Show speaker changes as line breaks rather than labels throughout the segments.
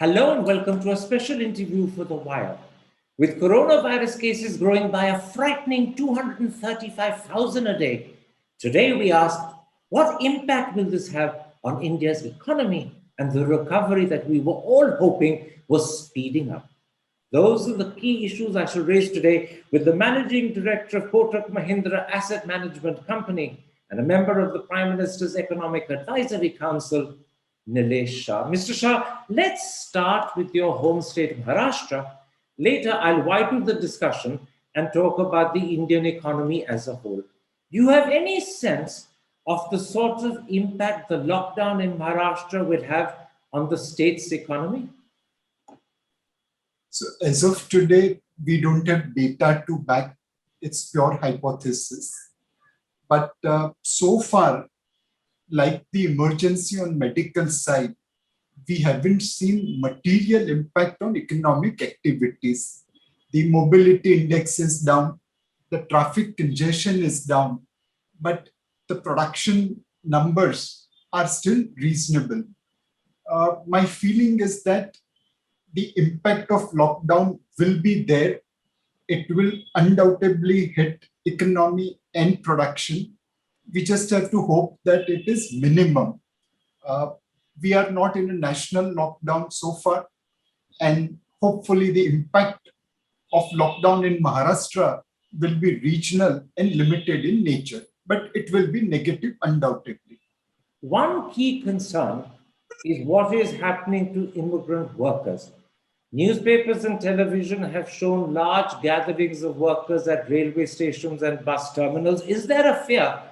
Hello and welcome to a special interview for The Wire. With coronavirus cases growing by a frightening 235,000 a day, today we ask what impact will this have on India's economy and the recovery that we were all hoping was speeding up? Those are the key issues I shall raise today with the Managing Director of Kotak Mahindra Asset Management Company and a member of the Prime Minister's Economic Advisory Council, Nilesh Shah. Mr. Shah, let's start with your home state, Maharashtra. Later, I'll widen the discussion and talk about the Indian economy as a whole. Do you have any sense of the sort of impact the lockdown in Maharashtra will have on the state's economy?
So as of today, we don't have data to back its pure hypothesis. But so far, like the emergency on medical side, we haven't seen material impact on economic activities. The mobility index is down, the traffic congestion is down, but the production numbers are still reasonable. My feeling is that the impact of lockdown will be there. It will undoubtedly hit economy and production. We just have to hope that it is minimum. We are not in a national lockdown so far, and hopefully the impact of lockdown in Maharashtra will be regional and limited in nature, but it will be negative undoubtedly.
One key concern is what is happening to immigrant workers. Newspapers and television have shown large gatherings of workers at railway stations and bus terminals. Is there a fear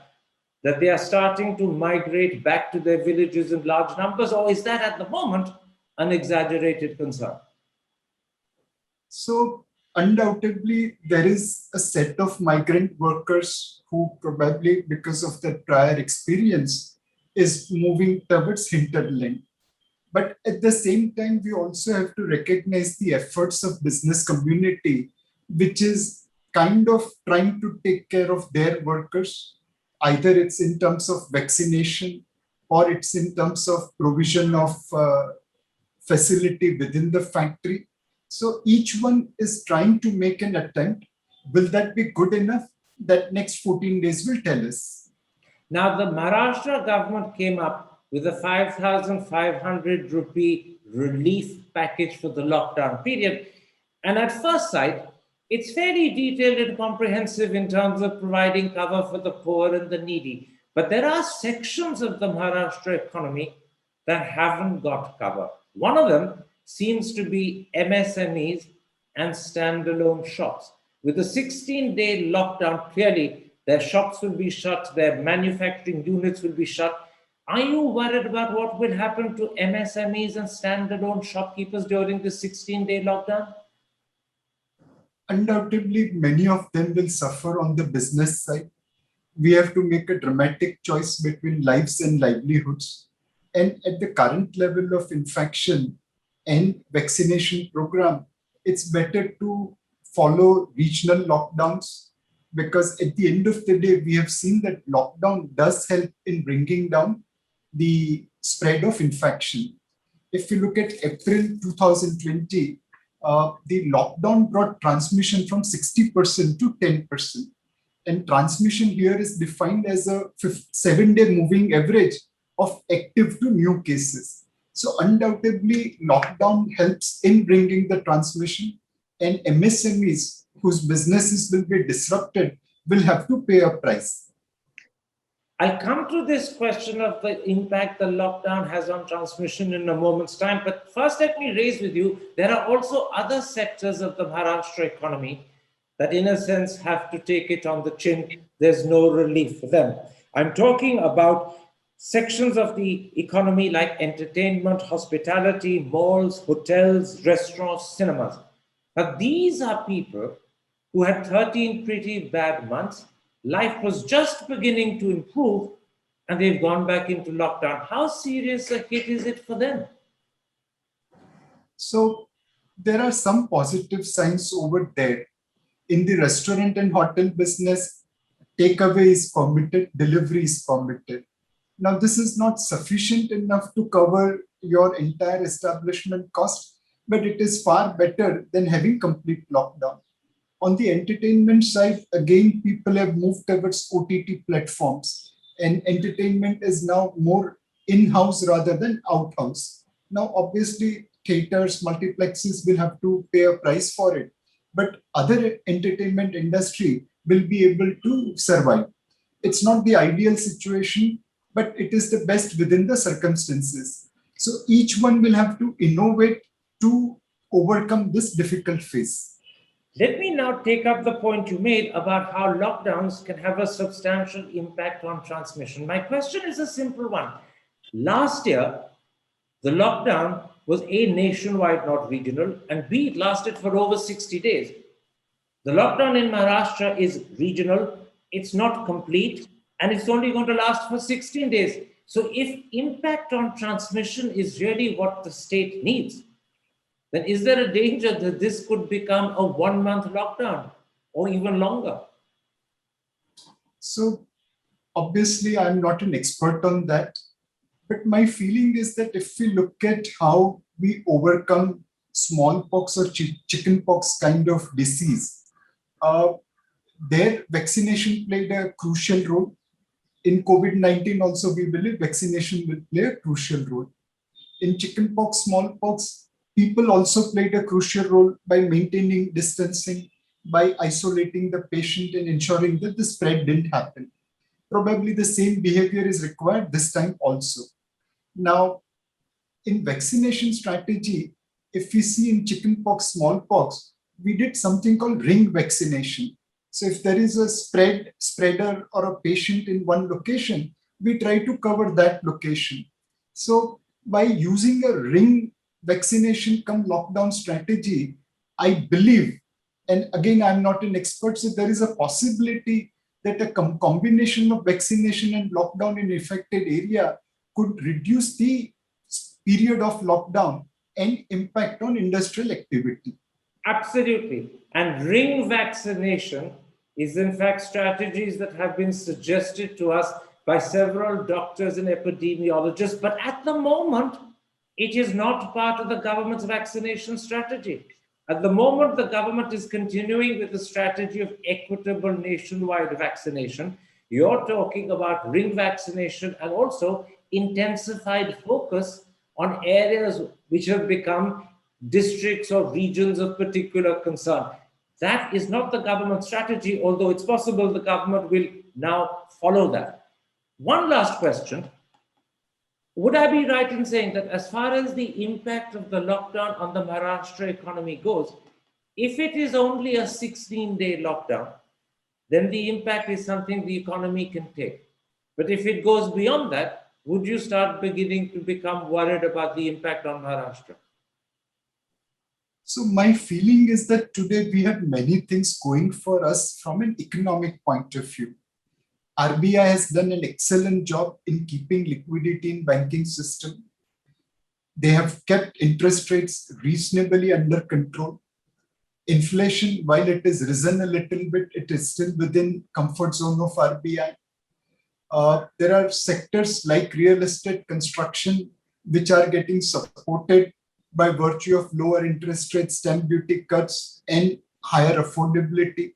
that they are starting to migrate back to their villages in large numbers, or is that at the moment an exaggerated concern?
So undoubtedly, there is a set of migrant workers who probably, because of their prior experience, is moving towards hinterland. But at the same time, we also have to recognize the efforts of business community, which is kind of trying to take care of their workers. Either it's in terms of vaccination or it's in terms of provision of facility within the factory. So each one is trying to make an attempt. Will that be good enough? That next 14 days will tell us.
Now, the Maharashtra government came up with a 5,500 rupee relief package for the lockdown period. And at first sight, it's fairly detailed and comprehensive in terms of providing cover for the poor and the needy. But there are sections of the Maharashtra economy that haven't got cover. One of them seems to be MSMEs and standalone shops. With a 16-day lockdown, clearly their shops will be shut, their manufacturing units will be shut. Are you worried about what will happen to MSMEs and standalone shopkeepers during the 16-day lockdown?
Undoubtedly, many of them will suffer on the business side. We have to make a dramatic choice between lives and livelihoods. And at the current level of infection and vaccination program, it's better to follow regional lockdowns, because at the end of the day, we have seen that lockdown does help in bringing down the spread of infection. If you look at April 2020, the lockdown brought transmission from 60% to 10%. And transmission here is defined as a 7-day moving average of active to new cases. So undoubtedly, lockdown helps in bringing the transmission, and MSMEs whose businesses will be disrupted will have to pay a price.
I'll come to this question of the impact the lockdown has on transmission in a moment's time. But first, let me raise with you, there are also other sectors of the Maharashtra economy that, in a sense, have to take it on the chin. There's no relief for them. I'm talking about sections of the economy like entertainment, hospitality, malls, hotels, restaurants, cinemas. Now, these are people who had 13 pretty bad months. Life was just beginning to improve and they've gone back into lockdown. How serious a hit is it for them?
So there are some positive signs over there. In the restaurant and hotel business, takeaway is permitted, delivery is permitted. Now, this is not sufficient enough to cover your entire establishment cost, but it is far better than having complete lockdown. On the entertainment side, again, people have moved towards OTT platforms, and entertainment is now more in-house rather than out-house. Now, obviously, theaters, multiplexes will have to pay a price for it, but other entertainment industry will be able to survive. It's not the ideal situation, but it is the best within the circumstances. So each one will have to innovate to overcome this difficult phase.
Let me now take up the point you made about how lockdowns can have a substantial impact on transmission. My question is a simple one. Last year, the lockdown was A, nationwide, not regional, and B, it lasted for over 60 days. The lockdown in Maharashtra is regional, it's not complete, and it's only going to last for 16 days. So, if impact on transmission is really what the state needs, then is there a danger that this could become a 1 month lockdown or even longer?
So obviously, I'm not an expert on that, but my feeling is that if we look at how we overcome smallpox or chickenpox kind of disease, uh, their vaccination played a crucial role. In COVID-19 also, we believe vaccination will play a crucial role. In chickenpox, smallpox, people also played a crucial role by maintaining distancing, by isolating the patient and ensuring that the spread didn't happen. Probably the same behavior is required this time also. Now, in vaccination strategy, if we see in chickenpox, smallpox, we did something called ring vaccination. So if there is a spreader or a patient in one location, we try to cover that location. So by using a ring vaccination come lockdown strategy, I believe, and again, I'm not an expert, so there is a possibility that a combination of vaccination and lockdown in affected area could reduce the period of lockdown and impact on industrial activity.
Absolutely. And ring vaccination is, in fact, strategies that have been suggested to us by several doctors and epidemiologists. But at the moment, it is not part of the government's vaccination strategy. At the moment, the government is continuing with the strategy of equitable nationwide vaccination. You're talking about ring vaccination and also intensified focus on areas which have become districts or regions of particular concern. That is not the government strategy, although it's possible the government will now follow that. One last question. Would I be right in saying that as far as the impact of the lockdown on the Maharashtra economy goes, if it is only a 16-day lockdown, then the impact is something the economy can take. But if it goes beyond that, would you start beginning to become worried about the impact on Maharashtra?
So my feeling is that today we have many things going for us from an economic point of view. RBI has done an excellent job in keeping liquidity in banking system. They have kept interest rates reasonably under control. Inflation, while it has risen a little bit, it is still within comfort zone of RBI. There are sectors like real estate, construction, which are getting supported by virtue of lower interest rates, stamp duty cuts, and higher affordability.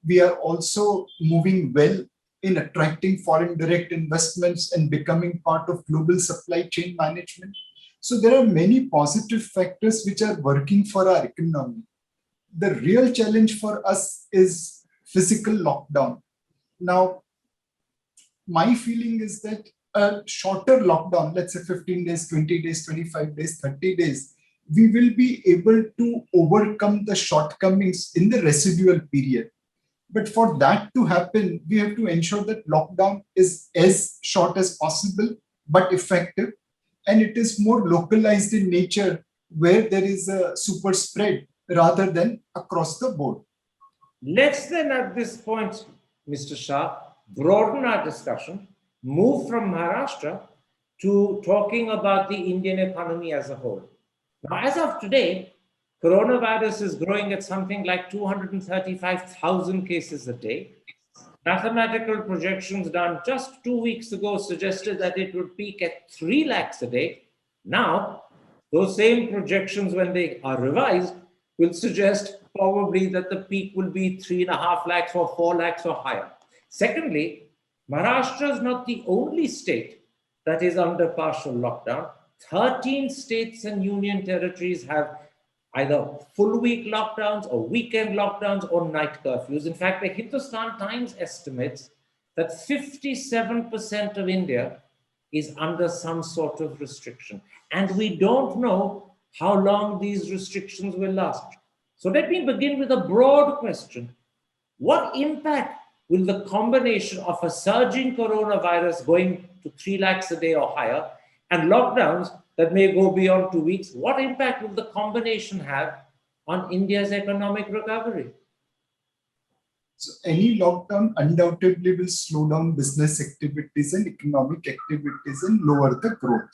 We are also moving well in attracting foreign direct investments and becoming part of global supply chain management. So there are many positive factors which are working for our economy. The real challenge for us is physical lockdown. Now, my feeling is that a shorter lockdown, let's say 15 days, 20 days, 25 days, 30 days, we will be able to overcome the shortcomings in the residual period. But for that to happen, we have to ensure that lockdown is as short as possible, but effective. And it is more localized in nature where there is a super spread rather than across the board.
Let's then at this point, Mr. Shah, broaden our discussion, move from Maharashtra to talking about the Indian economy as a whole. Now, as of today, coronavirus is growing at something like 235,000 cases a day. Mathematical projections done just 2 weeks ago suggested that it would peak at 3 lakhs a day. Now, those same projections, when they are revised, will suggest probably that the peak will be 3.5 lakhs or 4 lakhs or higher. Secondly, Maharashtra is not the only state that is under partial lockdown. 13 states and union territories have either full week lockdowns or weekend lockdowns or night curfews. In fact, the Hindustan Times estimates that 57% of India is under some sort of restriction. And we don't know how long these restrictions will last. So let me begin with a broad question. What impact will the combination of a surging coronavirus going to 3 lakhs a day or higher and lockdowns that may go beyond 2 weeks, what impact will the combination have on India's economic recovery?
So any lockdown undoubtedly will slow down business activities and economic activities and lower the growth.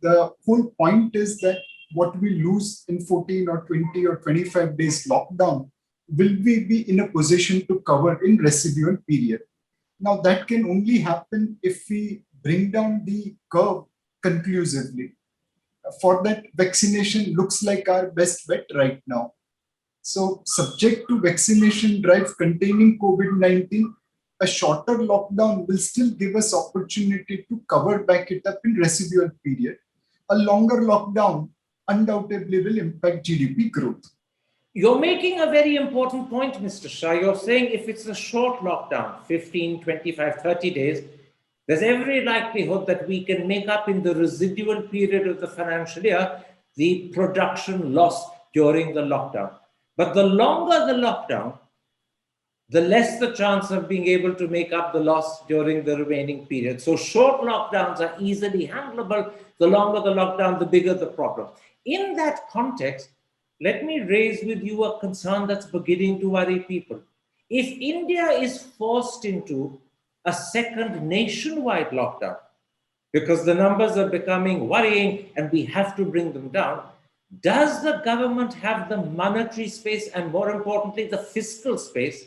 The whole point is that what we lose in 14 or 20 or 25 days lockdown, will we be in a position to cover in residual period? Now that can only happen if we bring down the curve conclusively. For that, vaccination looks like our best bet right now. So, subject to vaccination drive containing COVID-19, a shorter lockdown will still give us opportunity to cover back it up in residual period. A longer lockdown undoubtedly will impact GDP growth.
You're making a very important point, Mr. Shah. You're saying if it's a short lockdown, 15, 25, 30 days, there's every likelihood that we can make up in the residual period of the financial year the production loss during the lockdown. But the longer the lockdown, the less the chance of being able to make up the loss during the remaining period. So short lockdowns are easily handleable. The longer the lockdown, the bigger the problem. In that context, let me raise with you a concern that's beginning to worry people. If India is forced into a second nationwide lockdown, because the numbers are becoming worrying and we have to bring them down, does the government have the monetary space and, more importantly, the fiscal space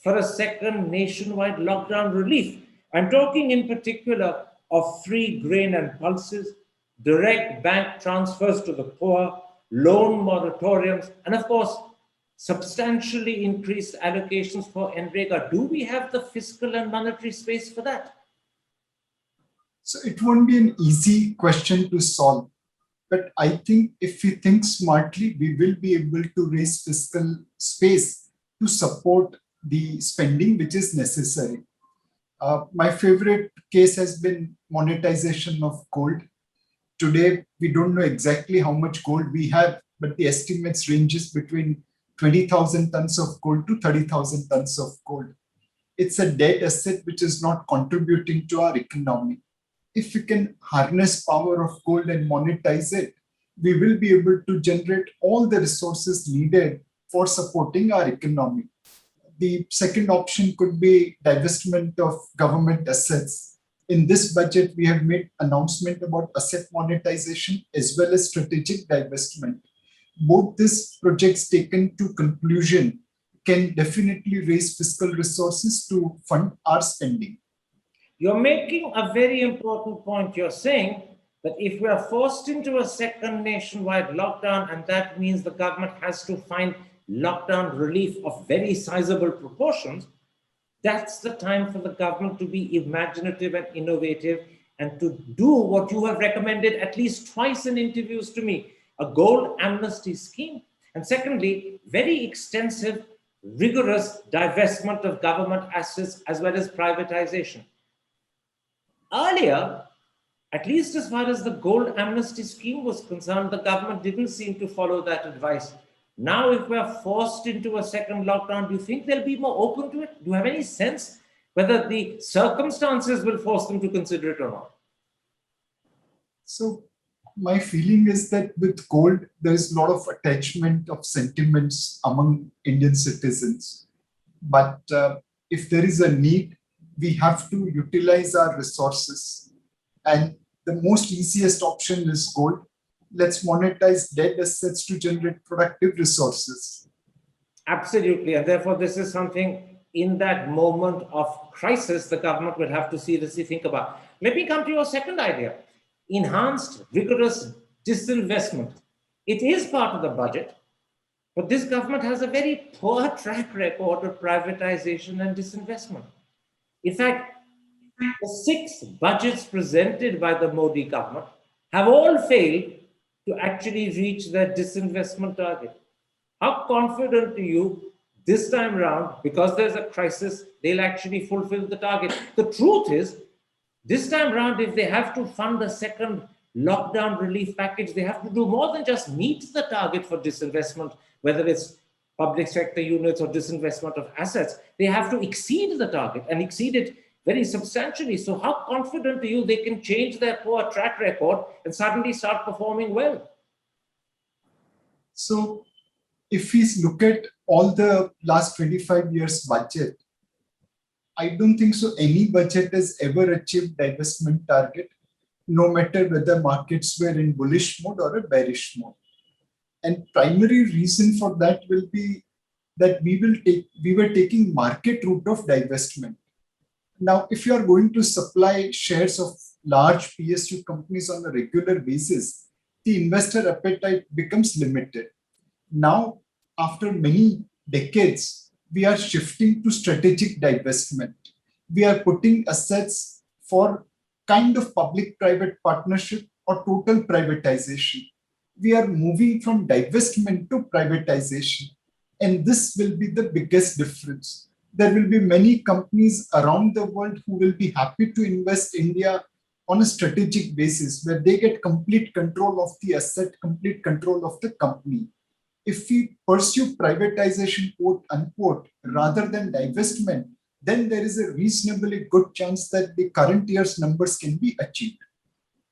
for a second nationwide lockdown relief? I'm talking in particular of free grain and pulses, direct bank transfers to the poor, loan moratoriums, and of course, substantially increased allocations for NREGA. Do we have the fiscal and monetary space for that?
So it won't be an easy question to solve. But I think if we think smartly, we will be able to raise fiscal space to support the spending which is necessary. My favorite case has been monetization of gold. Today, we don't know exactly how much gold we have, but the estimates ranges between 20,000 tons of gold to 30,000 tons of gold. It's a dead asset which is not contributing to our economy. If we can harness power of gold and monetize it, we will be able to generate all the resources needed for supporting our economy. The second option could be divestment of government assets. In this budget, we have made announcement about asset monetization as well as strategic divestment. Both these projects taken to conclusion can definitely raise fiscal resources to fund our spending.
You're making a very important point. You're saying that if we are forced into a second nationwide lockdown, and that means the government has to find lockdown relief of very sizable proportions, that's the time for the government to be imaginative and innovative and to do what you have recommended at least twice in interviews to me, a gold amnesty scheme. And secondly, very extensive, rigorous divestment of government assets as well as privatization. Earlier, at least as far as the gold amnesty scheme was concerned, the government didn't seem to follow that advice. Now, if we're forced into a second lockdown, do you think they'll be more open to it? Do you have any sense whether the circumstances will force them to consider it or not?
So my feeling is that with gold, there is a lot of attachment of sentiments among Indian citizens. But if there is a need, we have to utilize our resources. And the most easiest option is gold. Let's monetize dead assets to generate productive resources.
Absolutely. And therefore, this is something in that moment of crisis the government will have to seriously think about. Let me come to your second idea. enhanced, rigorous disinvestment. It is part of the budget, but this government has a very poor track record of privatization and disinvestment. In fact, the 6 budgets presented by the Modi government have all failed to actually reach their disinvestment target. How confident are you this time around, because there's a crisis, they'll actually fulfill the target? The truth is, this time around, if they have to fund a second lockdown relief package, they have to do more than just meet the target for disinvestment, whether it's public sector units or disinvestment of assets. They have to exceed the target and exceed it very substantially. So how confident are you they can change their poor track record and suddenly start performing well?
So if we look at all the last 25 years budget, I don't think so any budget has ever achieved divestment target, no matter whether markets were in bullish mode or a bearish mode. And primary reason for that will be that we were taking market route of divestment. Now, if you are going to supply shares of large PSU companies on a regular basis, the investor appetite becomes limited. Now, after many decades, we are shifting to strategic divestment. We are putting assets for kind of public-private partnership or total privatization. We are moving from divestment to privatization. And this will be the biggest difference. There will be many companies around the world who will be happy to invest in India on a strategic basis, where they get complete control of the asset, complete control of the company. If we pursue privatization, quote unquote, rather than divestment, then there is a reasonably good chance that the current year's numbers can be achieved.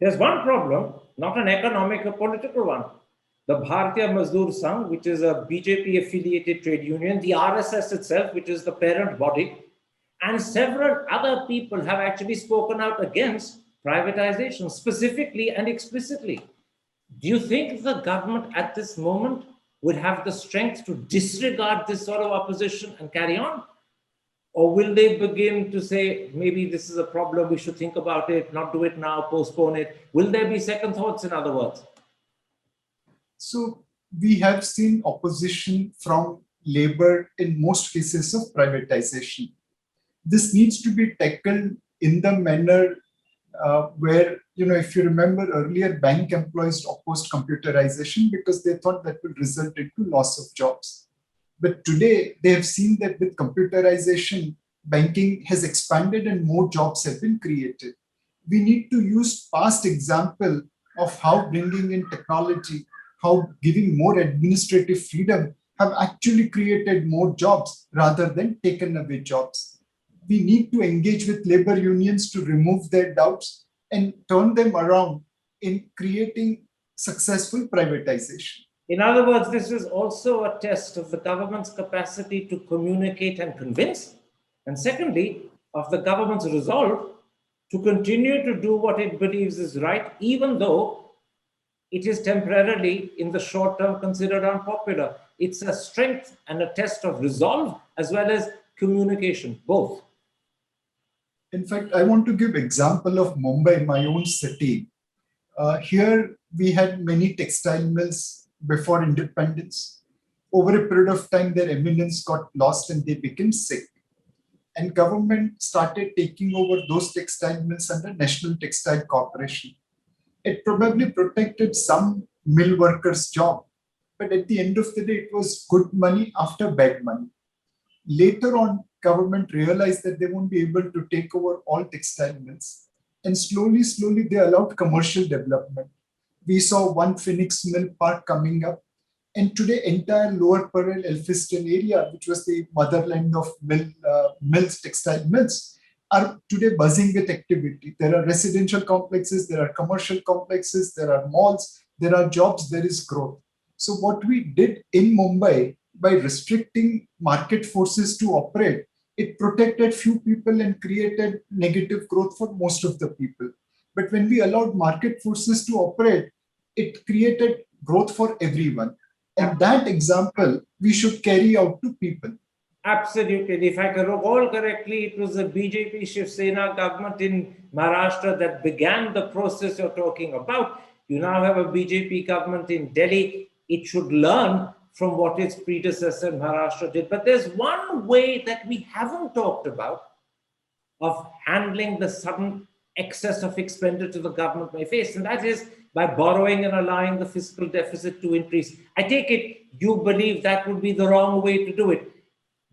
There's one problem, not an economic or political one. The Bharatiya Mazdoor Sangh, which is a BJP affiliated trade union, the RSS itself, which is the parent body, and several other people have actually spoken out against privatization, specifically and explicitly. Do you think the government at this moment would have the strength to disregard this sort of opposition and carry on? Or will they begin to say, maybe this is a problem, we should think about it, not do it now, postpone it? Will there be second thoughts, in other words?
So we have seen opposition from labor in most cases of privatization. This needs to be tackled in the manner where, if you remember earlier, bank employees opposed computerization because they thought that would result into loss of jobs. But today they have seen that with computerization, banking has expanded and more jobs have been created. We need to use past example of how bringing in technology, how giving more administrative freedom have actually created more jobs rather than taken away jobs. We need to engage with labor unions to remove their doubts and turn them around in creating successful privatization.
In other words, this is also a test of the government's capacity to communicate and convince, and secondly, of the government's resolve to continue to do what it believes is right, even though it is temporarily, in the short term, considered unpopular. It's a strength and a test of resolve as well as communication, both.
In fact, I want to give example of Mumbai, my own city. Here, we had many textile mills before independence. Over a period of time, their eminence got lost and they became sick. And government started taking over those textile mills under National Textile Corporation. It probably protected some mill workers' job, but at the end of the day, it was good money after bad money. Later on, government realized that they won't be able to take over all textile mills. And slowly, they allowed commercial development. We saw one Phoenix Mill Park coming up. And today, entire Lower Parel, Elphiston area, which was the motherland of mills, textile mills, are today buzzing with activity. There are residential complexes, there are commercial complexes, there are malls, there are jobs, there is growth. So what we did in Mumbai by restricting market forces to operate, it protected few people and created negative growth for most of the people. But when we allowed market forces to operate, it created growth for everyone. And that example we should carry out to people.
Absolutely. And if I can recall correctly, it was the BJP Shiv Sena government in Maharashtra that began the process you're talking about. You now have a BJP government in Delhi. It should learn from what its predecessor in Maharashtra did. But there's one way that we haven't talked about of handling the sudden excess of expenditure the government may face, and that is by borrowing and allowing the fiscal deficit to increase. I take it you believe that would be the wrong way to do it.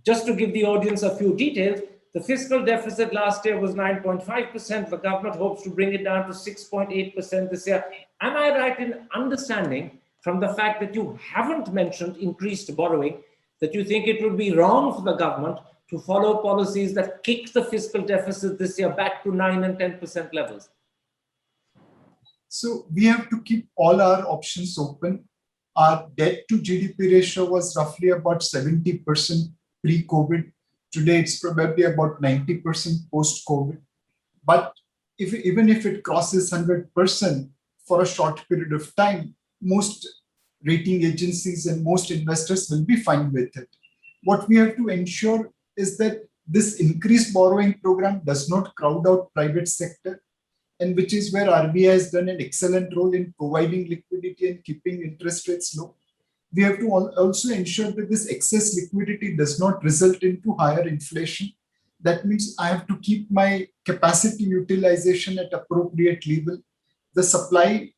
Just to give the audience a few details, the fiscal deficit last year was 9.5%. The government hopes to bring it down to 6.8% this year. Am I right in understanding from the fact that you haven't mentioned increased borrowing, that you think it would be wrong for the government to follow policies that kick the fiscal deficit this year back to 9 and 10% levels?
So we have to keep all our options open. Our debt to GDP ratio was roughly about 70% pre-COVID. Today, it's probably about 90% post-COVID. But even if it crosses 100% for a short period of time, most rating agencies and most investors will be fine with it. What we have to ensure is that this increased borrowing program does not crowd out private sector, and which is where RBI has done an excellent role in providing liquidity and keeping interest rates low. We have to also ensure that this excess liquidity does not result into higher inflation. That means I have to keep my capacity utilization at appropriate level. The supply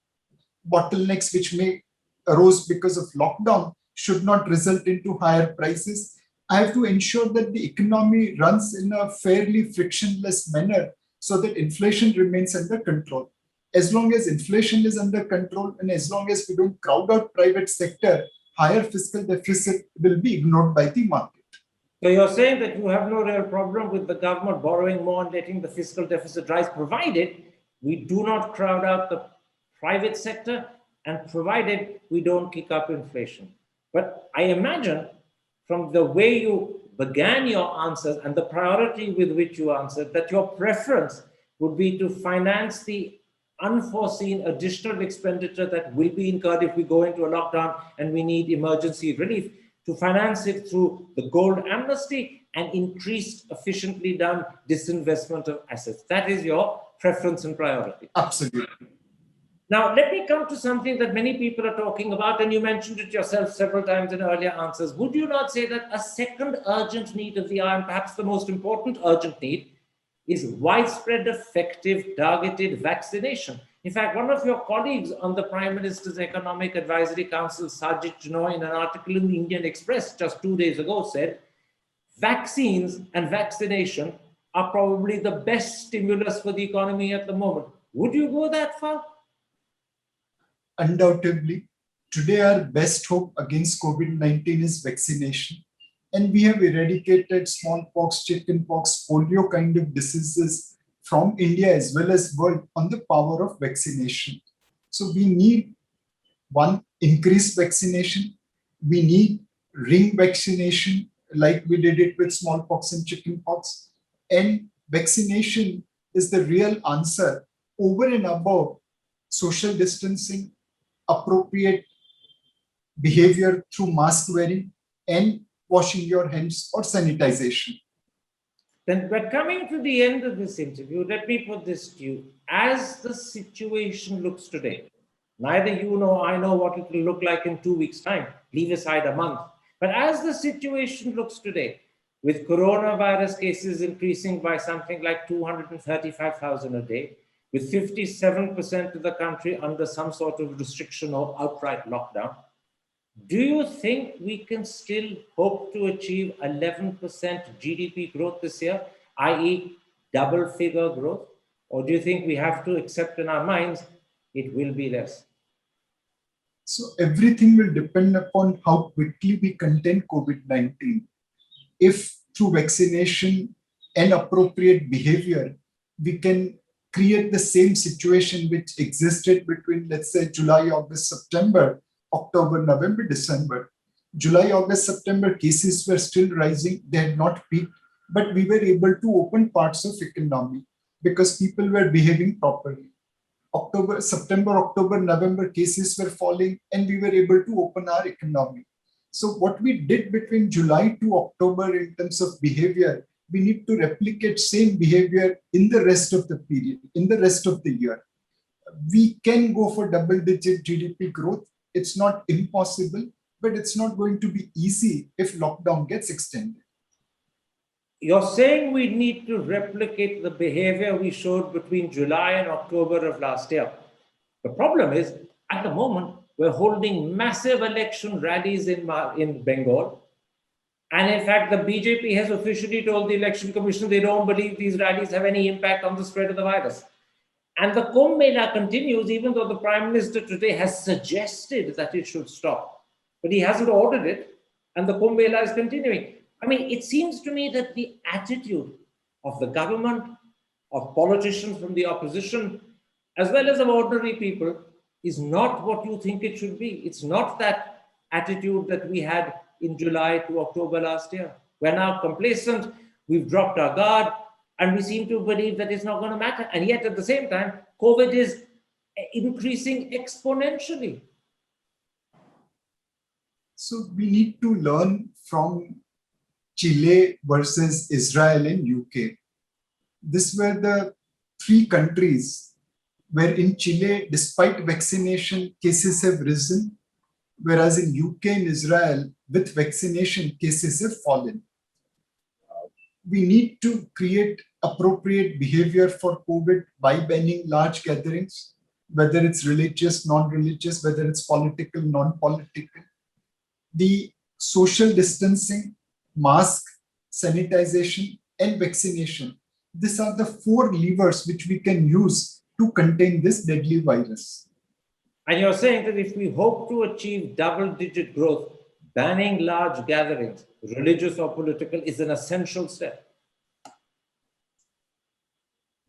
bottlenecks which may arose because of lockdown should not result into higher prices. I have to ensure that the economy runs in a fairly frictionless manner so that inflation remains under control. As long as inflation is under control and as long as we don't crowd out private sector, higher fiscal deficit will be ignored by the market.
So you're saying that you have no real problem with the government borrowing more and letting the fiscal deficit rise, provided we do not crowd out the private sector and provided we don't kick up inflation. But I imagine from the way you began your answers and the priority with which you answered, that your preference would be to finance the unforeseen additional expenditure that will be incurred if we go into a lockdown and we need emergency relief, to finance it through the gold amnesty and increased, efficiently done disinvestment of assets. That is your preference and priority.
Absolutely.
Now, let me come to something that many people are talking about, and you mentioned it yourself several times in earlier answers. Would you not say that a second urgent need of the hour, and perhaps the most important urgent need, is widespread, effective, targeted vaccination? In fact, one of your colleagues on the Prime Minister's Economic Advisory Council, Sajid Janoy, in an article in the Indian Express just 2 days ago said, vaccines and vaccination are probably the best stimulus for the economy at the moment. Would you go that far?
Undoubtedly, today our best hope against COVID-19 is vaccination. And we have eradicated smallpox, chickenpox, polio kind of diseases from India as well as world on the power of vaccination. So we need one, increased vaccination. We need ring vaccination like we did it with smallpox and chickenpox. And vaccination is the real answer over and above social distancing, appropriate behavior through mask wearing and washing your hands or sanitization.
Then, but coming to the end of this interview, let me put this to you. As the situation looks today, neither you nor I know what it will look like in 2 weeks' time, leave aside a month. But as the situation looks today, with coronavirus cases increasing by something like 235,000 a day, with 57% of the country under some sort of restriction or outright lockdown, do you think we can still hope to achieve 11% GDP growth this year, i.e. double figure growth? Or do you think we have to accept in our minds it will be less?
So everything will depend upon how quickly we contain COVID-19. If through vaccination and appropriate behavior, we can create the same situation which existed between, let's say, July, August, September, October, November, December. July, August, September cases were still rising. They had not peaked, but we were able to open parts of economy because people were behaving properly. September, October, November cases were falling and we were able to open our economy. So what we did between July to October in terms of behavior, we need to replicate same behavior in the rest of the period, in the rest of the year. We can go for double-digit GDP growth. It's not impossible, but it's not going to be easy if lockdown gets extended.
You're saying we need to replicate the behavior we showed between July and October of last year. The problem is, at the moment, we're holding massive election rallies in Bengal. And in fact, the BJP has officially told the Election Commission they don't believe these rallies have any impact on the spread of the virus. And the Kumbh Mela continues, even though the Prime Minister today has suggested that it should stop. But he hasn't ordered it, and the Kumbh Mela is continuing. I mean, it seems to me that the attitude of the government, of politicians from the opposition, as well as of ordinary people, is not what you think it should be. It's not that attitude that we had in July to October last year. We're now complacent, we've dropped our guard, and we seem to believe that it's not going to matter. And yet at the same time, COVID is increasing exponentially.
So we need to learn from Chile versus Israel and UK. These were the three countries where in Chile, despite vaccination, cases have risen, whereas in UK and Israel, with vaccination, cases have fallen. We need to create appropriate behavior for COVID by banning large gatherings, whether it's religious, non-religious, whether it's political, non-political. The social distancing, mask, sanitization, and vaccination. These are the four levers which we can use to contain this deadly virus.
And you're saying that if we hope to achieve double-digit growth, banning large gatherings, religious or political, is an essential step.
I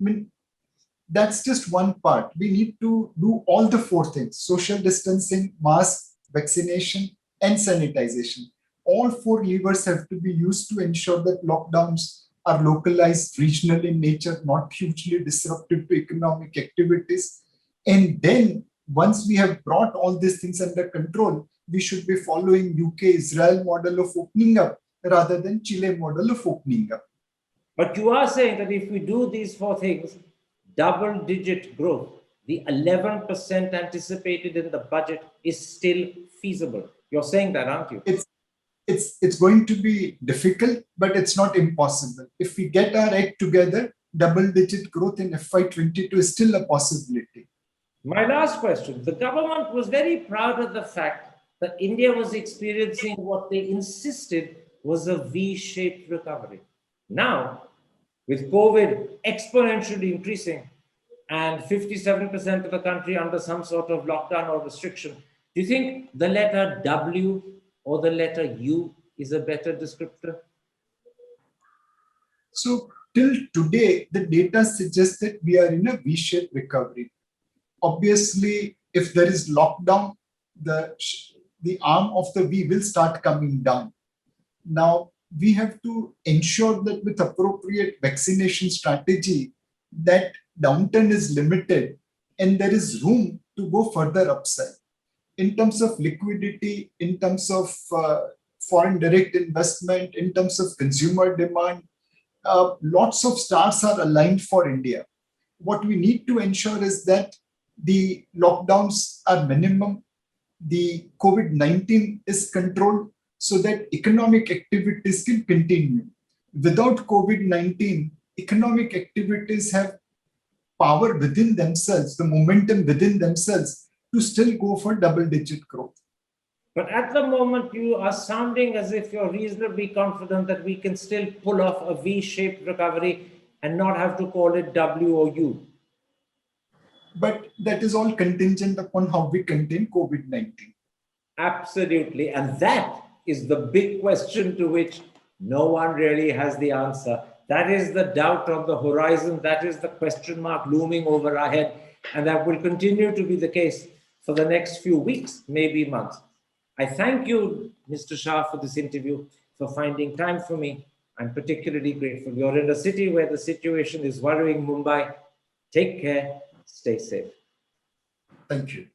mean, that's just one part. We need to do all the four things: social distancing, mask, vaccination, and sanitization. All four levers have to be used to ensure that lockdowns are localized, regional in nature, not hugely disruptive to economic activities. And then once we have brought all these things under control, we should be following UK-Israel model of opening up rather than Chile model of opening up.
But you are saying that if we do these four things, double-digit growth, the 11% anticipated in the budget is still feasible. You're saying that, aren't you?
It's going to be difficult, but it's not impossible. If we get our act together, double-digit growth in FY22 is still a possibility.
My last question. The government was very proud of the fact that India was experiencing what they insisted was a V-shaped recovery. Now, with COVID exponentially increasing and 57% of the country under some sort of lockdown or restriction, do you think the letter W or the letter U is a better descriptor?
So till today, the data suggests that we are in a V-shaped recovery. Obviously, if there is lockdown, the arm of the V will start coming down. Now, we have to ensure that with appropriate vaccination strategy, that downturn is limited and there is room to go further upside. In terms of liquidity, in terms of foreign direct investment, in terms of consumer demand, lots of stars are aligned for India. What we need to ensure is that the lockdowns are minimum, the COVID-19 is controlled so that economic activities can continue. Without COVID-19, economic activities have power within themselves, the momentum within themselves to still go for double-digit growth.
But at the moment, you are sounding as if you're reasonably confident that we can still pull off a V-shaped recovery and not have to call it W or U.
But that is all contingent upon how we contain COVID-19.
Absolutely. And that is the big question to which no one really has the answer. That is the doubt on the horizon. That is the question mark looming over our head. And that will continue to be the case for the next few weeks, maybe months. I thank you, Mr. Shah, for this interview, for finding time for me. I'm particularly grateful. You're in a city where the situation is worrying Mumbai. Take care. Stay safe.
Thank you.